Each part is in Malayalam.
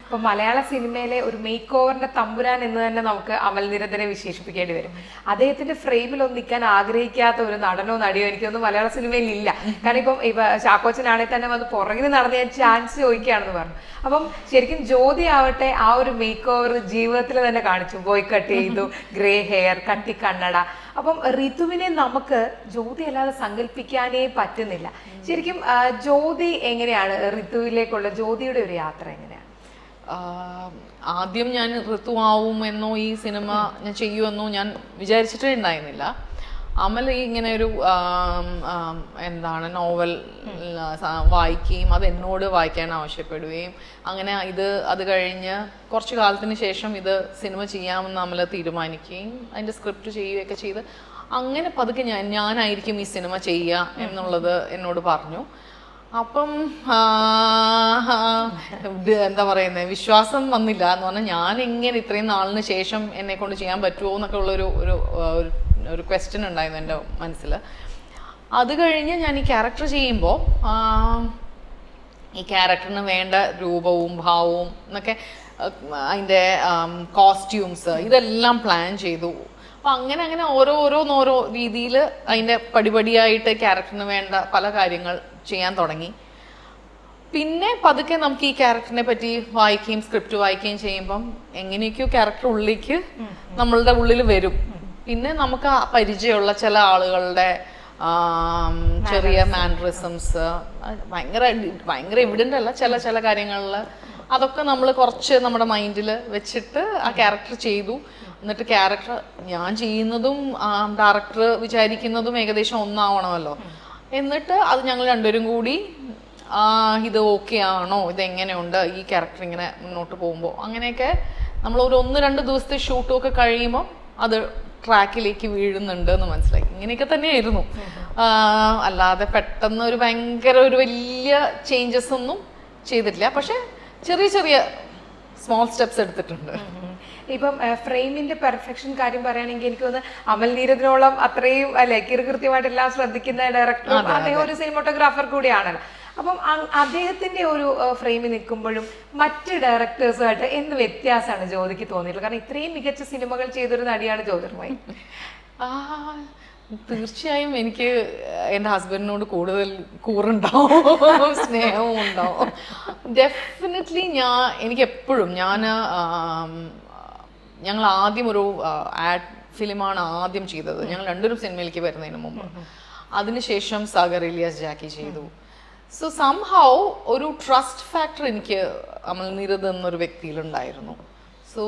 ഇപ്പൊ മലയാള സിനിമയിലെ ഒരു മേക്ക് ഓവറിന്റെ തമ്പുരാൻ എന്ന് തന്നെ നമുക്ക് അമൽ നീരദിനെ വിശേഷിപ്പിക്കേണ്ടി വരും. അദ്ദേഹത്തിന്റെ ഫ്രെയിമിൽ ഒന്നും നിൽക്കാൻ ആഗ്രഹിക്കാത്ത ഒരു നടനോ നടിയോ എനിക്കൊന്നും മലയാള സിനിമയിൽ ഇല്ല. കാരണം ഇപ്പൊ ചാക്കോച്ചനാണെങ്കിൽ തന്നെ വന്ന് പുറകിന് നടന്ന ചാൻസ് ചോദിക്കുകയാണെന്ന് പറഞ്ഞു. അപ്പം ശരിക്കും ജ്യോതി ആവട്ടെ ആ ഒരു മേക്ക് ഓവർ ജീവിതത്തിൽ തന്നെ കാണിച്ചു. ബോയ് കട്ട് ചെയ്തു, ഗ്രേ ഹെയർ, കട്ടി കണ്ണട. അപ്പം ഋതുവിനെ നമുക്ക് ജ്യോതി അല്ലാതെ സങ്കല്പിക്കാനേ പറ്റുന്നില്ല. ശരിക്കും ജ്യോതി എങ്ങനെയാണ്, ഋതുവിലേക്കുള്ള ജ്യോതിയുടെ ഒരു യാത്ര എങ്ങനെയാണ്? ആദ്യം ഞാൻ ഋതുവാവുമെന്നോ ഈ സിനിമ ഞാൻ ചെയ്യുമെന്നോ ഞാൻ വിചാരിച്ചിട്ടേ ഉണ്ടായിരുന്നില്ല. അമൽ ഇങ്ങനെ ഒരു എന്താണ് നോവൽ വായിക്കുകയും അത് എന്നോട് വായിക്കാൻ ആവശ്യപ്പെടുകയും അങ്ങനെ അത് കഴിഞ്ഞ് കുറച്ച് കാലത്തിന് ശേഷം ഇത് സിനിമ ചെയ്യാമെന്ന് അമൽ തീരുമാനിക്കുകയും അതിൻ്റെ സ്ക്രിപ്റ്റ് ചെയ്യുകയൊക്കെ ചെയ്ത് അങ്ങനെ പതുക്കെ ഞാനായിരിക്കും ഈ സിനിമ ചെയ്യുക എന്നുള്ളത് എന്നോട് പറഞ്ഞു. അപ്പം എന്താ പറയുന്നത്, വിശ്വാസം വന്നില്ല എന്ന് പറഞ്ഞാൽ ഞാൻ എങ്ങനെ ഇത്രയും നാളിന് ശേഷം എന്നെ കൊണ്ട് ചെയ്യാൻ പറ്റുമോ എന്നൊക്കെ ഉള്ളൊരു ഒരു ക്വസ്റ്റ്യൻ ഉണ്ടായിരുന്നു എൻ്റെ മനസ്സിൽ. അത് കഴിഞ്ഞ് ഞാൻ ഈ ക്യാരക്ടർ ചെയ്യുമ്പോൾ ഈ ക്യാരക്ടറിന് വേണ്ട രൂപവും ഭാവവും എന്നൊക്കെ അതിൻ്റെ കോസ്റ്റ്യൂംസ് ഇതെല്ലാം പ്ലാൻ ചെയ്തു. അപ്പം അങ്ങനെ ഓരോന്നോരോ രീതിയിൽ അതിൻ്റെ പടിപടിയായിട്ട് ക്യാരക്ടറിന് വേണ്ട പല കാര്യങ്ങൾ ചെയ്യാൻ തുടങ്ങി. പിന്നെ പതുക്കെ നമുക്ക് ഈ ക്യാരക്ടറിനെ പറ്റി വായിക്കുകയും സ്ക്രിപ്റ്റ് വായിക്കുകയും ചെയ്യുമ്പം എങ്ങനെയൊക്കെയോ ക്യാരക്ടർ ഉള്ളിലേക്ക് നമ്മളുടെ ഉള്ളിൽ വരും. പിന്നെ നമുക്ക് പരിചയമുള്ള ചില ആളുകളുടെ ചെറിയ മാനറിസംസ് ഭയങ്കര എവിഡൻ്റ് അല്ല, ചില കാര്യങ്ങളിൽ അതൊക്കെ നമ്മൾ കുറച്ച് നമ്മുടെ മൈൻഡിൽ വെച്ചിട്ട് ആ ക്യാരക്ടർ ചെയ്തു. എന്നിട്ട് ക്യാരക്ടർ ഞാൻ ചെയ്യുന്നതും ഡയറക്ടർ വിചാരിക്കുന്നതും ഏകദേശം ഒന്നാവണമല്ലോ. എന്നിട്ട് അത് ഞങ്ങൾ രണ്ടുപേരും കൂടി ഇത് ഓക്കെ ആണോ, ഇതെങ്ങനെയുണ്ട് ഈ ക്യാരക്ടർ ഇങ്ങനെ മുന്നോട്ട് പോകുമ്പോൾ, അങ്ങനെയൊക്കെ നമ്മൾ ഒരു 1-2 ദിവസത്തെ ഷൂട്ടും ഒക്കെ കഴിയുമ്പോൾ അത് ട്രാക്കിലേക്ക് വീഴുന്നുണ്ട് എന്ന് മനസ്സിലായി. ഇങ്ങനെയൊക്കെ തന്നെയായിരുന്നു. അല്ലാതെ പെട്ടെന്ന് ഒരു ഭയങ്കര ഒരു വലിയ ചേഞ്ചസ് ഒന്നും ചെയ്തിട്ടില്ല. പക്ഷെ ചെറിയ സ്മോൾ സ്റ്റെപ്സ് എടുത്തിട്ടുണ്ട്. ഇപ്പം ഫ്രെയിമിന്റെ പെർഫെക്ഷൻ കാര്യം പറയുകയാണെങ്കിൽ എനിക്ക് തോന്നുന്നു അമൽ നീരദിനോളം അത്രയും അല്ലെ കൃത്യമായിട്ട് എല്ലാം ശ്രദ്ധിക്കുന്ന ഡയറക്ടറും അദ്ദേഹം ഒരു സിനിമോട്ടോഗ്രാഫർ കൂടിയാണല്ലോ. അപ്പം അദ്ദേഹത്തിന്റെ ഒരു ഫ്രെയിമിൽ നിൽക്കുമ്പോഴും മറ്റ് ഡയറക്ടേഴ്സുമായിട്ട് എന്ത് വ്യത്യാസമാണ് ജ്യോതിക്ക് തോന്നിയിട്ടുള്ളത്? കാരണം ഇത്രയും മികച്ച സിനിമകൾ ചെയ്തൊരു നടിയാണ് ജ്യോതിർമയി. തീർച്ചയായും എനിക്ക് എൻ്റെ ഹസ്ബൻഡിനോട് കൂടുതൽ കൂറുണ്ടാവും, സ്നേഹവും ഉണ്ടാവും. ഡെഫിനറ്റ്ലി എനിക്ക് എപ്പോഴും ഞങ്ങൾ ആദ്യം ഒരു ആഡ് ഫിലിമാണ് ആദ്യം ചെയ്തത്. ഞങ്ങൾ രണ്ടുപേരും സിനിമയിലേക്ക് വരുന്നതിന് മുമ്പ്. അതിനുശേഷം സാഗർ ഇലിയാസ് ജാക്കി ചെയ്തു. സോ സംഹൗ ഒരു ട്രസ്റ്റ് ഫാക്ടർ എനിക്ക് അമൽ നീരദ് എന്നൊരു വ്യക്തിയിലുണ്ടായിരുന്നു. സോ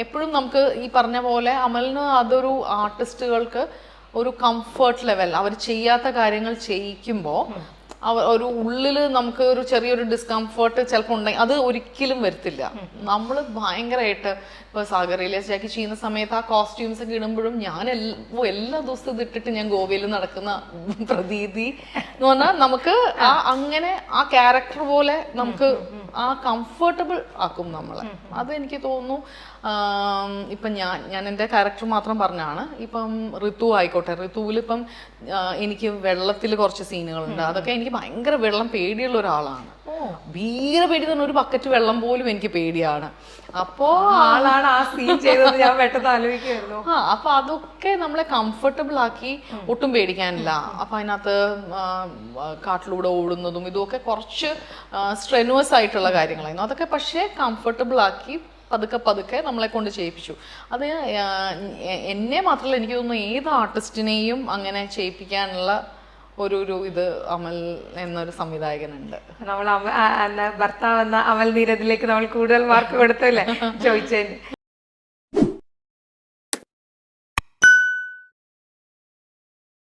എപ്പോഴും നമുക്ക് ഈ പറഞ്ഞ പോലെ അമലിന് അതൊരു ആർട്ടിസ്റ്റുകൾക്ക് ഒരു കംഫർട്ട് ലെവൽ, അവർ ചെയ്യാത്ത കാര്യങ്ങൾ ചെയ്യിക്കുമ്പോൾ ഒരു ഉള്ളിൽ നമുക്ക് ഒരു ചെറിയൊരു ഡിസ്കംഫർട്ട് ചിലപ്പോൾ ഉണ്ടെങ്കിൽ അത് ഒരിക്കലും വരത്തില്ല. നമ്മൾ ഭയങ്കരമായിട്ട് ഇപ്പോൾ സാഗർ ഇലിയാസ് ജാക്കി ചെയ്യുന്ന സമയത്ത് ആ കോസ്റ്റ്യൂംസ് ഒക്കെ ഇടുമ്പോഴും ഞാൻ എല്ലാ ദിവസവും ഇതിട്ടിട്ട് ഞാൻ ഗോവയിൽ നടക്കുന്ന പ്രതീതി എന്ന് പറഞ്ഞാൽ നമുക്ക് അങ്ങനെ ആ ക്യാരക്ടർ പോലെ നമുക്ക് ആ കംഫർട്ടബിൾ ആക്കും നമ്മളെ. അതെനിക്ക് തോന്നുന്നു. ഇപ്പം ഞാൻ എൻ്റെ ക്യാരക്ടർ മാത്രം പറഞ്ഞാണ്. ഇപ്പം ഋതു ആയിക്കോട്ടെ, ഋതുവിൽ ഇപ്പം എനിക്ക് വെള്ളത്തിൽ കുറച്ച് സീനുകളുണ്ട്. അതൊക്കെ എനിക്ക് ഭയങ്കര വെള്ളം പേടിയുള്ള ഒരാളാണ്. ഭീകര പേടി തന്നെ, ഒരു ബക്കറ്റ് വെള്ളം പോലും എനിക്ക് പേടിയാണ്. അപ്പോ ആളാണ് ആ സീൻ ചെയ്തത് ഞാൻ പെട്ടെന്ന് ആലോചിക്കുമായിരുന്നു. അപ്പൊ അതൊക്കെ നമ്മളെ കംഫർട്ടബിൾ ആക്കി, ഒട്ടും പേടിക്കാനില്ല. അപ്പൊ അതിനകത്ത് കാട്ടിലൂടെ ഓടുന്നതും ഇതുമൊക്കെ കുറച്ച് സ്ട്രെനുവസ് ആയിട്ടുള്ള കാര്യങ്ങളായിരുന്നു. അതൊക്കെ പക്ഷേ കംഫർട്ടബിൾ ആക്കി പതുക്കെ നമ്മളെ കൊണ്ട് ചെയ്യിപ്പിച്ചു. അത് എന്നെ മാത്രമല്ല, എനിക്ക് തോന്നുന്നു ഏത് ആർട്ടിസ്റ്റിനെയും അങ്ങനെ ചെയ്യിപ്പിക്കാനുള്ള ഒരു ഇത് അമൽ എന്നൊരു സംവിധായകനുണ്ട്. നമ്മൾ ഭർത്താവ് എന്ന അമൽ നീരദിലേക്ക് നമ്മൾ കൂടുതൽ മാർക്ക് കൊടുത്തല്ലേ ചോദിച്ചതിന്.